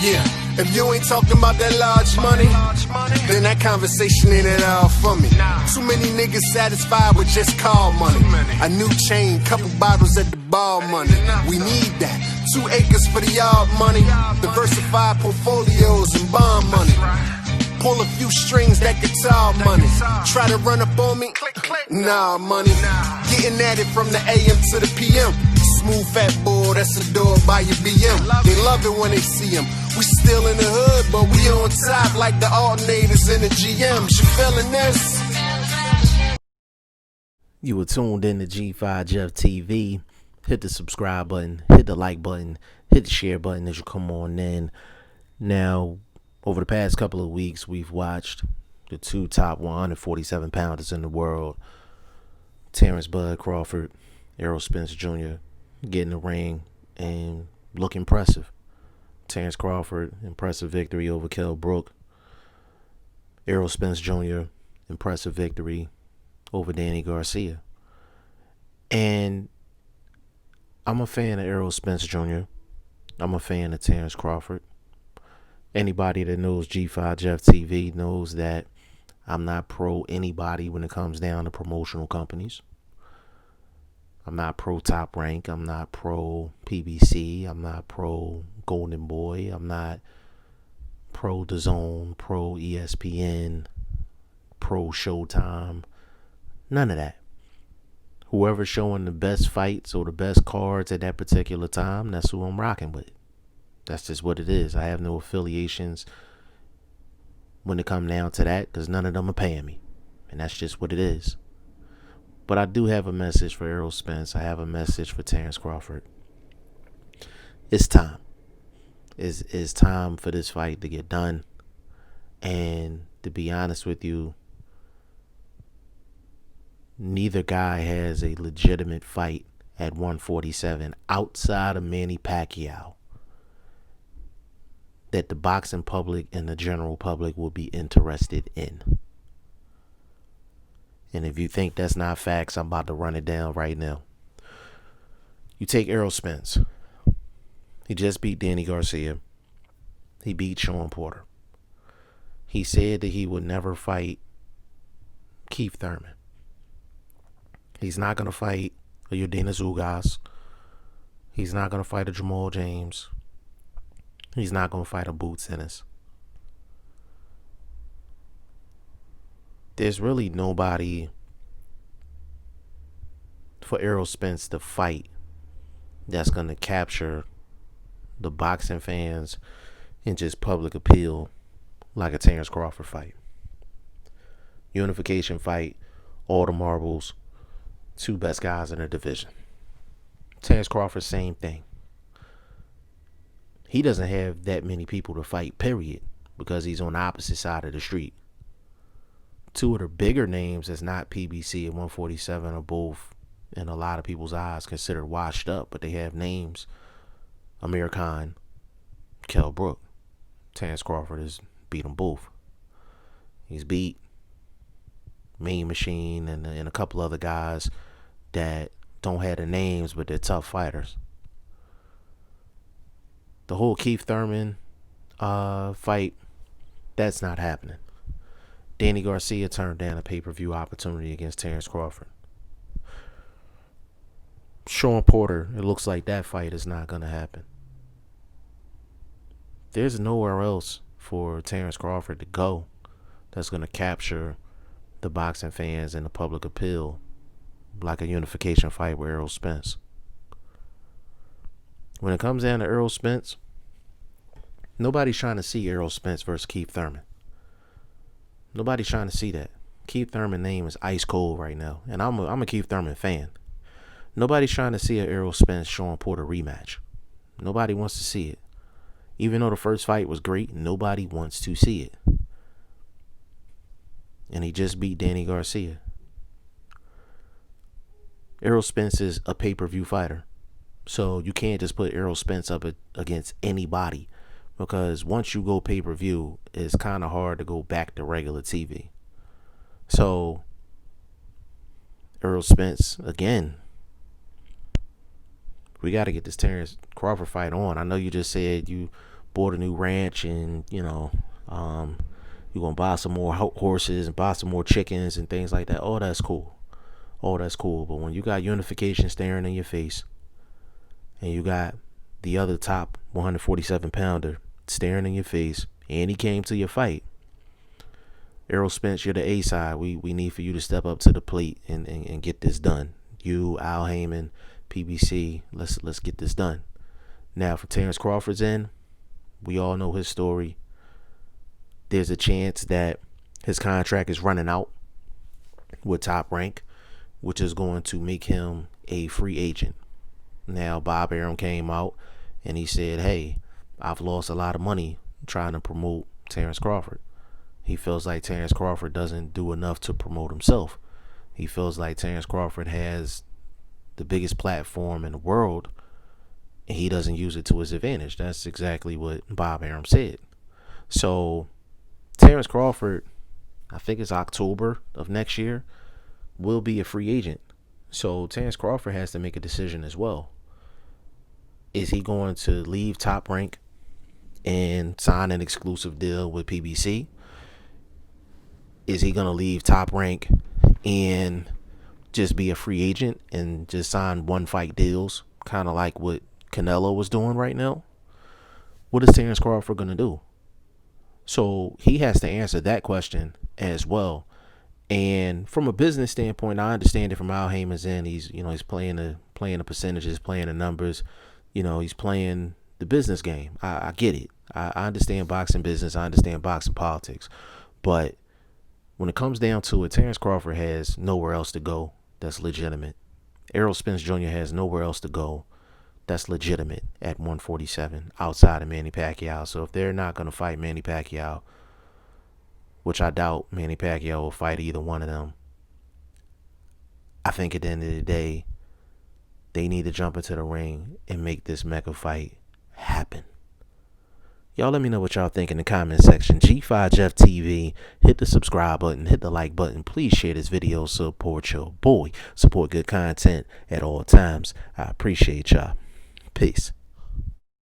Yeah, if you ain't talking about that large money, then that conversation ain't at all for me. Too many niggas satisfied with just call money. A new chain, couple bottles at the bar money. We need that. 2 acres for the yard money. Diversified portfolios and bond money. Pull a few strings, that guitar money. Try to run up on me? Nah, money. Getting at it from the AM to the PM. Smooth fat boy, that's a door by your BM. They love it when they see him. We still in the hood, but we on top like the alternators in the GMs. You feeling this? You were tuned in to G5 Jeff TV. Hit the subscribe button, hit the like button, hit the share button as you come on in. Now, over the past couple of weeks, we've watched the 2 top 147 pounders in the world, Terence Crawford, Errol Spence Jr., get in the ring and look impressive. Terence Crawford, impressive victory over Kell Brook. Errol Spence Jr., impressive victory over Danny Garcia. And I'm a fan of Errol Spence Jr. I'm a fan of Terence Crawford. Anybody that knows G5 Jeff TV knows that I'm not pro anybody when it comes down to promotional companies. I'm not pro Top Rank. I'm not pro PBC. I'm not pro Golden Boy. I'm not pro DAZN, pro ESPN, pro Showtime. None of that. Whoever's showing the best fights or the best cards at that particular time, that's who I'm rocking with. That's just what it is. I have no affiliations when it comes down to that because none of them are paying me. And that's just what it is. But I do have a message for Errol Spence. I have a message for Terence Crawford. It's time. It's time for this fight to get done. And to be honest with you, neither guy has a legitimate fight at 147 outside of Manny Pacquiao that the boxing public and the general public will be interested in. And if you think that's not facts, I'm about to run it down right now. You take Errol Spence. He just beat Danny Garcia. He beat Sean Porter. He said that he would never fight Keith Thurman. He's not going to fight a Yordenis Ugas. He's not going to fight a Jamal James. He's not going to fight a Boots Ennis. There's really nobody for Errol Spence to fight that's going to capture the boxing fans and just public appeal like a Terence Crawford fight. Unification fight, all the marbles, 2 best guys in the division. Terence Crawford, same thing. He doesn't have that many people to fight, period, because he's on the opposite side of the street. 2 of the bigger names that's not PBC at 147 are both, in a lot of people's eyes, considered washed up, but they have names. Amir Khan, Kell Brook. Terence Crawford has beat them both. He's beat Mean Machine and a couple other guys that don't have the names, but they're tough fighters. The whole Keith Thurman fight, that's not happening. Danny Garcia turned down a pay-per-view opportunity against Terence Crawford. Sean Porter, it looks like that fight is not going to happen. There's nowhere else for Terence Crawford to go that's going to capture the boxing fans and the public appeal like a unification fight with Errol Spence. When it comes down to Errol Spence, nobody's trying to see Errol Spence versus Keith Thurman. Nobody's trying to see that. Keith Thurman's name is ice cold right now, and I'm a Keith Thurman fan. Nobody's trying to see a Errol Spence Sean Porter rematch. Nobody wants to see it. Even though the first fight was great, nobody wants to see it. And he just beat Danny Garcia. Errol Spence is a pay-per-view fighter. So you can't just put Errol Spence up against anybody, because once you go pay-per-view, it's kind of hard to go back to regular TV. So Errol Spence, again, we got to get this Terence Crawford fight on. I know you just said you bought a new ranch, and you're gonna buy some more horses and buy some more chickens and things like that. Oh, that's cool. Oh, that's cool. But when you got unification staring in your face, and you got the other top 147 pounder staring in your face, and he came to your fight, Errol Spence, you're the A side. We need for you to step up to the plate and get this done. You, Al Heyman, PBC, let's get this done. Now for Terence Crawford's end, we all know his story. There's a chance that his contract is running out with Top Rank, which is going to make him a free agent. Now Bob Arum came out and he said, hey, I've lost a lot of money trying to promote Terence Crawford. He feels like Terence Crawford doesn't do enough to promote himself. He feels like Terence Crawford has the biggest platform in the world, and he doesn't use it to his advantage. That's exactly what Bob Arum said. So Terence Crawford, I think it's October of next year, will be a free agent. So Terence Crawford has to make a decision as well. Is he going to leave Top Rank and sign an exclusive deal with PBC? Is he going to leave Top Rank and just be a free agent and just sign one fight deals, kind of like what Canelo was doing right now? What is Terence Crawford going to do? So he has to answer that question as well. And from a business standpoint, I understand it from Al Heyman's end. He's playing the percentages, playing the numbers. He's playing the business game. I get it. I understand boxing business. I understand boxing politics. But when it comes down to it, Terence Crawford has nowhere else to go that's legitimate. Errol Spence Jr. has nowhere else to go that's legitimate at 147 outside of Manny Pacquiao. So if they're not going to fight Manny Pacquiao, which I doubt Manny Pacquiao will fight either one of them, I think at the end of the day, they need to jump into the ring and make this mega fight happen. Y'all let me know what y'all think in the comment section. G5 Jeff TV. Hit the subscribe button. Hit the like button. Please share this video. Support your boy. Support good content at all times. I appreciate y'all. Peace.